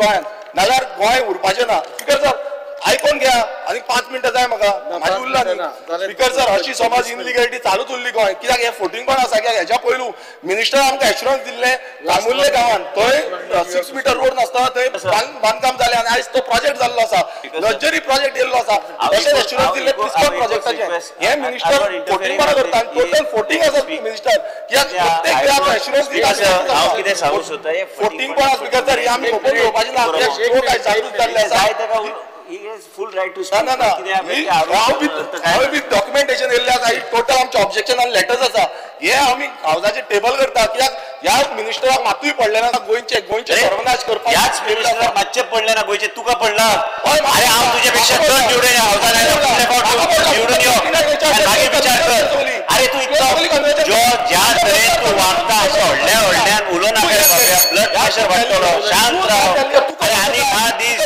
गोंयांत, नाल्यार गोंय उरपाचें ना. स्पीकर सर आयकोन घ्या, आनी 5 मिनटां जाय म्हाका, म्हाजी उरला न्ही. स्पीकर सर अशी समज इनलिगॅलिटी चालूच उरली गोंय, कित्याक हे फोटिंग पण आसा, कित्याक हेच्या पयलू मिनिस्टर आमकां एश्युरन्स दिल्ले कामुर्ले गांवांत, थंय 6 मीटर रोड नासतना थंय बांदकाम जालें आनी आयज तो प्रोजेक्ट जाल्लो आसा, लक्झरी प्रोजेक्ट येयल्लो आसा. तशेंच एश्युरन्स दिल्ले प्रिस्कॉन प्रोजेक्टाचे. हे मिनिस्टर फोटिंग बरा करता आनी टोटल फोटिंग आसा मिनिस्टर, कित्याक प्रत्येक वेळार एश्युरन्स दिता. फोटिंग पण स्पीकर सर, हे आमी खबर घेवपाची ना, शो काय जायरूच जाल्ले आसा. He has full right to ना ना हांव विथ डॉक्युमेंटेशन येयल्लें आसा. ही टोटल आमचे ऑब्जेक्शन आनी लेटर्स आसा. हे आमी हावजाचेर टेबल करता, कित्याक ह्या मिनिस्टराक मातूय पडलें ना गोंयचे सर्वनाश करपाक. याच मिनिस्टराक मातशें पडलें ना गोंयचे, तुका पडला. अरे हांव तुजे पेक्षा चड निवडून या हावजान निवडून यो मागीर विचार कर. अरे तू इतलो ज्या तरेन तू वागता अशें व्हडल्यान उलोव नाका, ब्लड प्रेशर वाडटलो. शांत राव. अरे आनी 10 दीस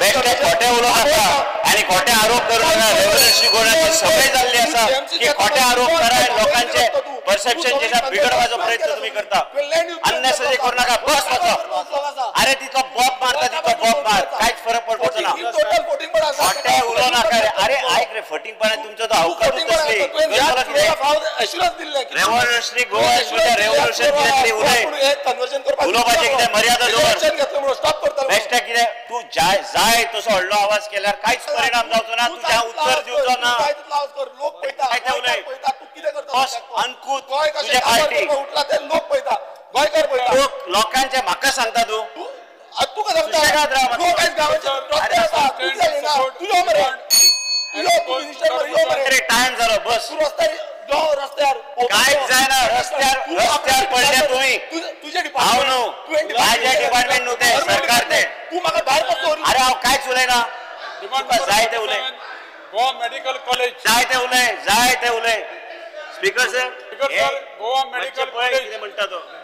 बेश्टे खोटे उलोव नाका आनी खोटे आरोप करूं नाका. रेव्होल्युशनरी गोवोरमेंटाची संवय जाल्ली आसा की खोटे आरोप कराय, लोकांचे परसेप्शन जे बिगडपाचो प्रयत्न तुम्ही करता. अननेसेसरी करू नाका, बस वचो. अरे तितलो बॉब मारता, तितलो बॉब मार, कांयच फरक पडपाचो ना. खोटे उलोव नाका रे. अरे आयक रे, फटींगपणान तुमचो तो अवकाशूच कसली. रेव्होल्युशनरी गोवा रेव्होल्युशन कितें उलय, उलोवपाचें कितें मर्यादा दवर. बेश्टे कितें तू जाय तसो व्हडलो आवाज केल्यार कांयच परिणाम जावचो ना, तुज्या उत्तर दिवचो ना. काय ते उलय अंकुत तुजे पार्टी लोकांचे म्हाका सांगता तू टाइम जालो बस. कांयच जायना. रस्त्यार पडले तुम्ही. हांव न्हू, माझे डिपार्टमेंट न्हू ते, सरकार ते. अरे हांव कांयच उलयना. जाय ते उलय, गोवा मेडिकल कॉलेज जाय ते उलय. Speaker sir Goa medical college कितें म्हणटा तो.